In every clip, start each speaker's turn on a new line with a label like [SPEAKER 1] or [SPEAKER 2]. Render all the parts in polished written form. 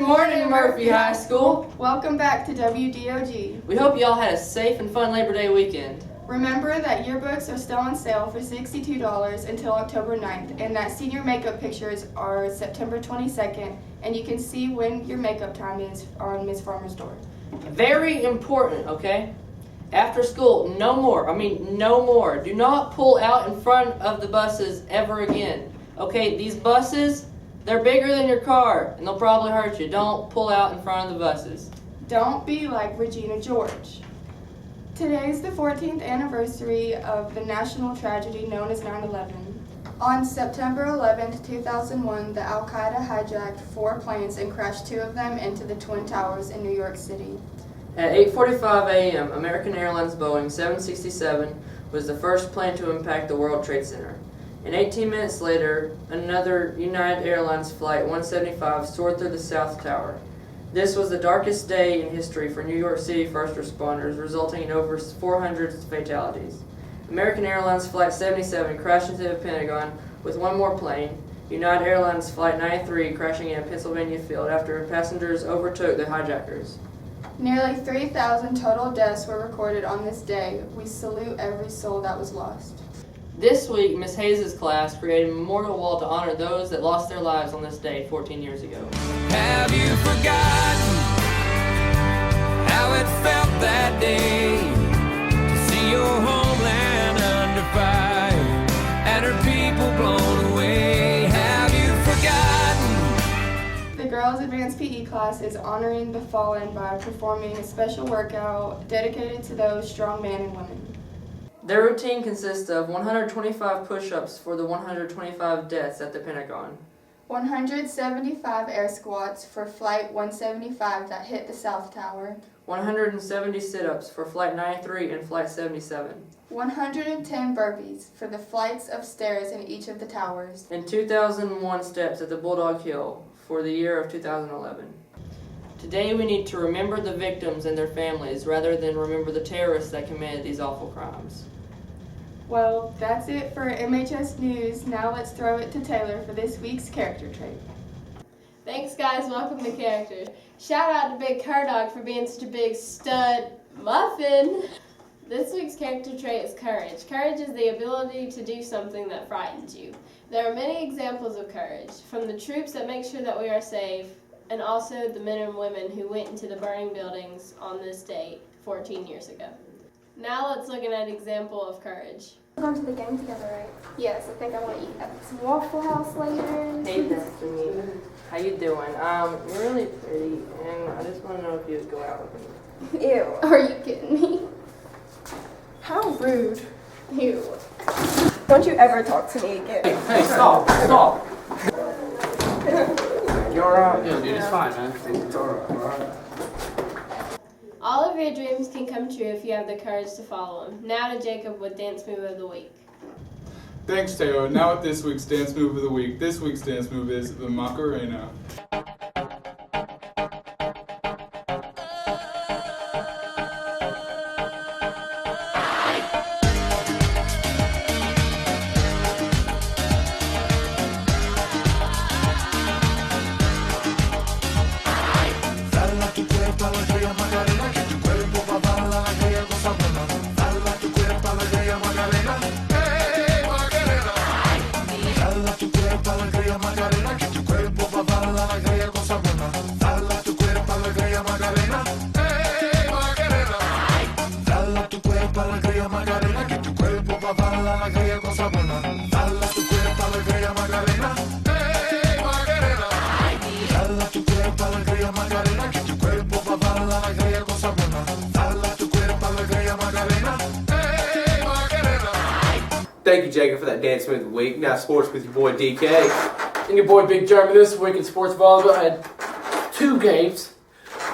[SPEAKER 1] morning, Murphy High School.
[SPEAKER 2] Welcome back to WDOG.
[SPEAKER 1] We hope you all had a safe and fun Labor Day weekend.
[SPEAKER 2] Remember that yearbooks are still on sale for $62 until October 9th, and that senior makeup pictures are September 22nd, and you can see when your makeup time is on Ms. Farmer's door.
[SPEAKER 1] Very important, okay? After school, no more. Do not pull out in front of the buses ever again. Okay, these buses, they're bigger than your car, and they'll probably hurt you. Don't pull out in front of the buses.
[SPEAKER 2] Don't be like Regina George. Today is the 14th anniversary of the national tragedy known as 9/11. On September 11, 2001, the Al-Qaeda hijacked 4 planes and crashed 2 of them into the Twin Towers in New York City.
[SPEAKER 1] At 8:45 a.m., American Airlines Boeing 767 was the first plane to impact the World Trade Center. And 18 minutes later, another United Airlines Flight 175 soared through the South Tower. This was the darkest day in history for New York City first responders, resulting in over 400 fatalities. American Airlines Flight 77 crashed into the Pentagon with one more plane, United Airlines Flight 93 crashing in Pennsylvania Field after passengers overtook the hijackers.
[SPEAKER 2] Nearly 3,000 total deaths were recorded on this day. We salute every soul that was lost.
[SPEAKER 1] This week, Ms. Hayes' class created a memorial wall to honor those that lost their lives on this day 14 years ago.
[SPEAKER 3] Have you forgotten how it felt that day to see your homeland under fire and her people blown away? Have you forgotten?
[SPEAKER 2] The girls' advanced PE class is honoring the fallen by performing a special workout dedicated to those strong men and women.
[SPEAKER 1] Their routine consists of 125 push-ups for the 125 deaths at the Pentagon,
[SPEAKER 2] 175 air squats for Flight 175 that hit the South Tower,
[SPEAKER 1] 170 sit-ups for Flight 93 and Flight 77,
[SPEAKER 2] 110 burpees for the flights of stairs in each of the towers,
[SPEAKER 1] and 2,001 steps at the Bulldog Hill for the year of 2011. Today we need to remember the victims and their families rather than remember the terrorists that committed these awful crimes.
[SPEAKER 2] Well, that's it for MHS News. Now let's throw it to Taylor for this week's character trait.
[SPEAKER 4] Thanks, guys. Welcome to Characters. Shout out to Big Curdog for being such a big stud muffin. This week's character trait is courage. Courage is the ability to do something that frightens you. There are many examples of courage, from the troops that make sure that we are safe, and also the men and women who went into the burning buildings on this date 14 years ago. Now let's look at an example of courage.
[SPEAKER 5] We're going to the game together, right? Yes, I think I want to eat at some Waffle House later.
[SPEAKER 1] Hey, Destiny. How you doing? You're really pretty, and I just want to know if you would go out with me.
[SPEAKER 5] Ew.
[SPEAKER 4] Are you kidding me?
[SPEAKER 5] How rude.
[SPEAKER 4] Ew.
[SPEAKER 5] Don't you ever talk to me again.
[SPEAKER 6] Hey, stop. You alright? Yeah, dude, it's fine, man. It's alright.
[SPEAKER 4] All of your dreams can come true if you have the courage to follow them. Now to Jacob with Dance Move of the Week.
[SPEAKER 7] Thanks, Teo. Now with this week's Dance Move of the Week. This week's dance move is the Macarena.
[SPEAKER 8] Thank you, Jacob, for that Dance Move of the Week. Now sports with your boy DK.
[SPEAKER 6] And your boy Big Jeremy. This week in sports volleyball, I had 2 games.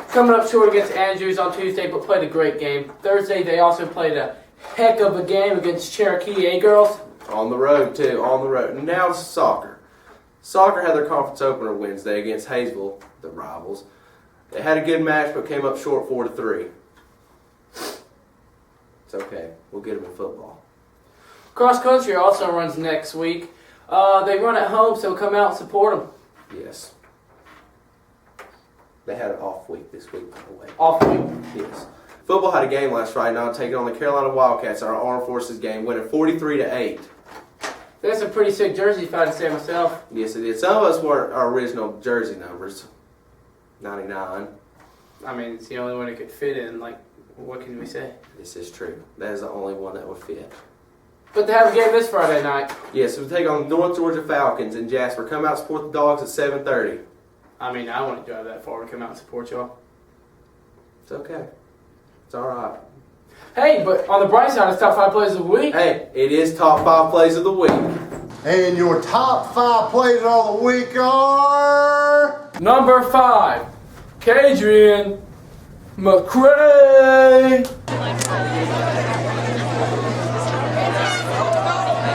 [SPEAKER 6] Coming up short against Andrews on Tuesday, but played a great game. Thursday, they also played a heck of a game against Cherokee A-Girls.
[SPEAKER 8] On the road, too. On the road. And now soccer. Soccer had their conference opener Wednesday against Hayesville, the rivals. They had a good match, but came up short 4-3. It's okay. We'll get them in football.
[SPEAKER 6] Cross country also runs next week. They run at home, so come out and support them.
[SPEAKER 8] Yes. They had an off week this week, by the way.
[SPEAKER 6] Off week.
[SPEAKER 8] Yes. Football had a game last Friday night, taking on the Carolina Wildcats in our Armed Forces game, winning 43-8.
[SPEAKER 6] That's a pretty sick jersey, if I had to say myself.
[SPEAKER 8] Yes, it did. Some of us weren't our original jersey numbers. 99.
[SPEAKER 6] I mean, it's the only one it could fit in. Like, what can we say?
[SPEAKER 8] This is true. That is the only one that would fit.
[SPEAKER 6] But they have a game this Friday night.
[SPEAKER 8] Yes, we take on North Georgia Falcons in Jasper. Come out and support the Dogs at 7:30.
[SPEAKER 6] I mean, I wouldn't drive that far to come out and support y'all.
[SPEAKER 8] It's okay. It's all right.
[SPEAKER 6] Hey, but on the bright side, it's top 5 plays of the week.
[SPEAKER 8] Hey, it is top 5 plays of the week.
[SPEAKER 9] And your top 5 plays of the week are...
[SPEAKER 6] Number 5, Kadrian McCray.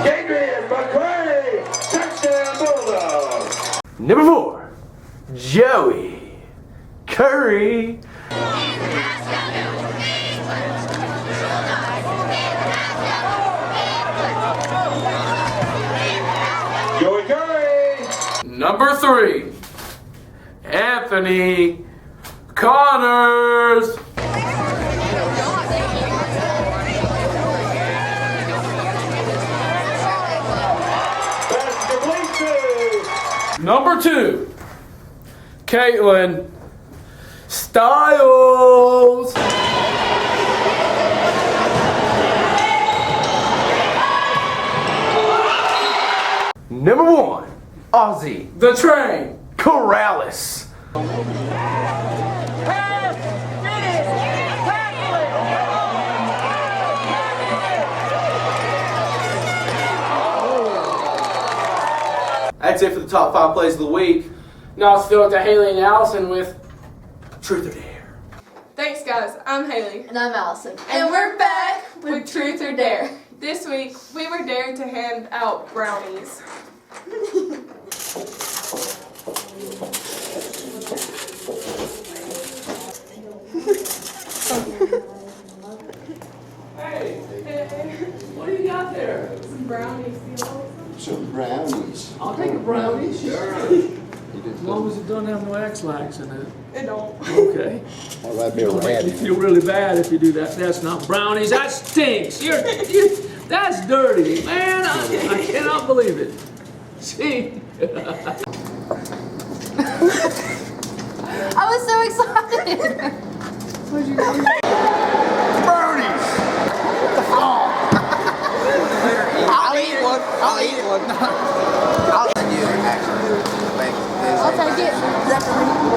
[SPEAKER 10] Adrian McCray, touchdown Bulldogs.
[SPEAKER 8] Number 4, Joey Curry.
[SPEAKER 10] Joey Curry.
[SPEAKER 6] Number 3, Anthony Connors.
[SPEAKER 10] Pass complete to
[SPEAKER 6] Number 2, Caitlin Styles.
[SPEAKER 8] Number 1, Ozzy
[SPEAKER 6] The Train.
[SPEAKER 8] Corrales. That's it for the top 5 plays of the week.
[SPEAKER 6] Now let's go to Haley and Allison with
[SPEAKER 8] Truth or Dare.
[SPEAKER 11] Thanks, guys. I'm Haley.
[SPEAKER 4] And I'm Allison.
[SPEAKER 11] And we're back with Truth or Dare. This week, we were dared to hand out brownies.
[SPEAKER 6] Hey, what do you got there?
[SPEAKER 11] Some brownies. Do you want
[SPEAKER 9] Some brownies.
[SPEAKER 6] I'll take a brownie. Sure.
[SPEAKER 12] As long as it doesn't have no X-lax in it.
[SPEAKER 11] some? It don't.
[SPEAKER 12] Okay.
[SPEAKER 9] Oh, that'd be a
[SPEAKER 12] It'll make you
[SPEAKER 9] rat.
[SPEAKER 12] feel really bad if you do that. That's not brownies. That stinks. That's dirty, man. I cannot believe it. See?
[SPEAKER 4] I was so excited.
[SPEAKER 9] Brownies! I'll eat one. I'll eat one. I'll send you actually.
[SPEAKER 4] I'll take it.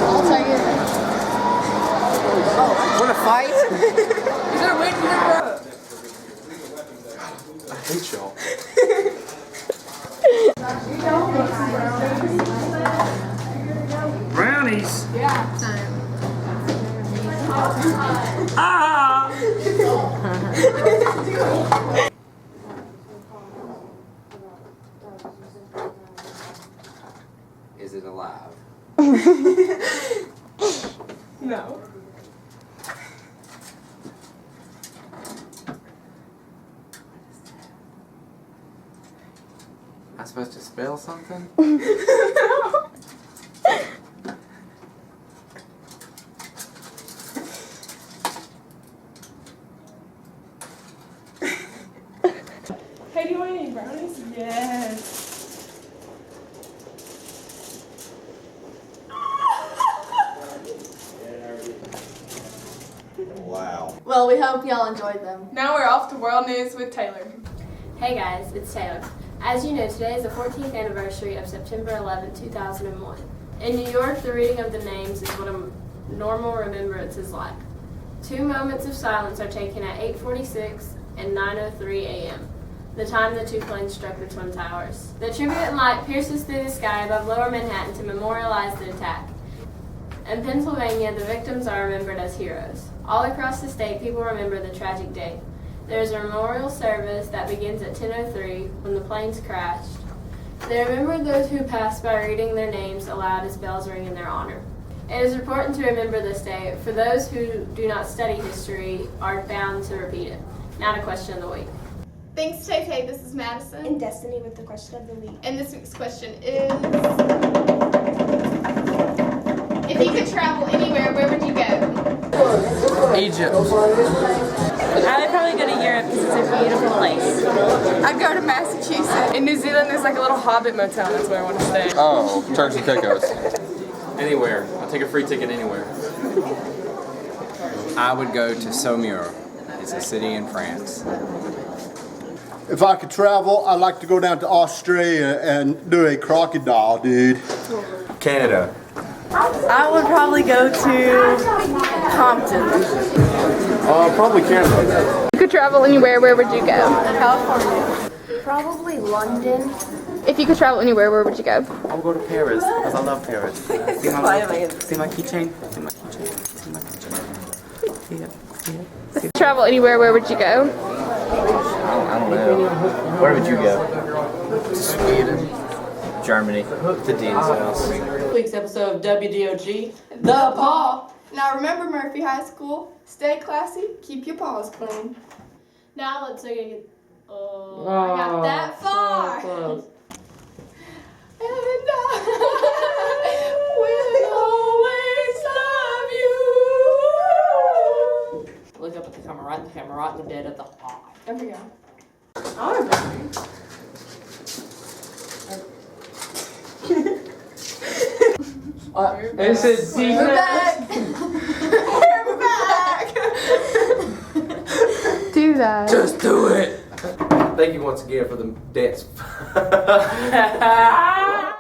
[SPEAKER 4] I'll take it.
[SPEAKER 9] Want to fight?
[SPEAKER 11] Is there a way to get
[SPEAKER 9] I hate y'all.
[SPEAKER 12] Brownies.
[SPEAKER 11] Yeah.
[SPEAKER 12] Ah!
[SPEAKER 13] Is it alive?
[SPEAKER 11] No.
[SPEAKER 13] Am I supposed to spell something?
[SPEAKER 11] Hey, do you want any brownies? Yes.
[SPEAKER 9] Wow.
[SPEAKER 4] Well, we hope y'all enjoyed them.
[SPEAKER 11] Now we're off to World News with Taylor.
[SPEAKER 4] Hey guys, it's Taylor. As you know, today is the 14th anniversary of September 11, 2001. In New York, the reading of the names is what a normal remembrance is like. 2 moments of silence are taken at 8:46 and 9:03 a.m., the time the 2 planes struck the Twin Towers. The tribute light pierces through the sky above Lower Manhattan to memorialize the attack. In Pennsylvania, the victims are remembered as heroes. All across the state, people remember the tragic day. There is a memorial service that begins at 10:03 when the planes crashed. They remember those who passed by reading their names aloud as bells ring in their honor. It is important to remember this day, for those who do not study history are bound to repeat it. Now to question of the week.
[SPEAKER 2] Thanks, Tay Tay. This is Madison.
[SPEAKER 5] And Destiny with the question of the week.
[SPEAKER 2] And this week's question is, if you could travel anywhere
[SPEAKER 6] Egypt.
[SPEAKER 14] I would probably go to Europe because it's a beautiful place.
[SPEAKER 11] I'd go to Massachusetts. In New Zealand, there's like a little Hobbit motel. That's where I want to stay.
[SPEAKER 15] Oh, Turks and Caicos.
[SPEAKER 16] Anywhere. I'll take a free ticket anywhere.
[SPEAKER 13] I would go to Saumur. It's a city in France.
[SPEAKER 17] If I could travel, I'd like to go down to Australia and do a crocodile, dude.
[SPEAKER 15] Canada.
[SPEAKER 14] I would probably go to Compton.
[SPEAKER 15] Probably Canada.
[SPEAKER 5] If you could travel anywhere, where would you go?
[SPEAKER 14] California. Probably London.
[SPEAKER 5] If you could travel anywhere, where would you go?
[SPEAKER 9] I'll go to Paris because I love Paris. See my keychain? See my keychain? See my keychain? See it?
[SPEAKER 5] If you could travel anywhere, where would you go?
[SPEAKER 9] I don't know. Where would you go?
[SPEAKER 13] Sweden. Germany.
[SPEAKER 9] To Dean's house.
[SPEAKER 1] This week's episode of WDOG, The Paw.
[SPEAKER 2] Now remember, Murphy High School, stay classy, keep your paws clean.
[SPEAKER 4] Now let's look at. Oh, I got that far.
[SPEAKER 1] So close.
[SPEAKER 2] And I will always love you.
[SPEAKER 1] Look up at the camera, right in the camera, right in the dead of the eye.
[SPEAKER 2] There we go.
[SPEAKER 6] This is
[SPEAKER 2] We're back. We're back.
[SPEAKER 5] Do that.
[SPEAKER 6] Just do it.
[SPEAKER 8] Thank you once again for the dance.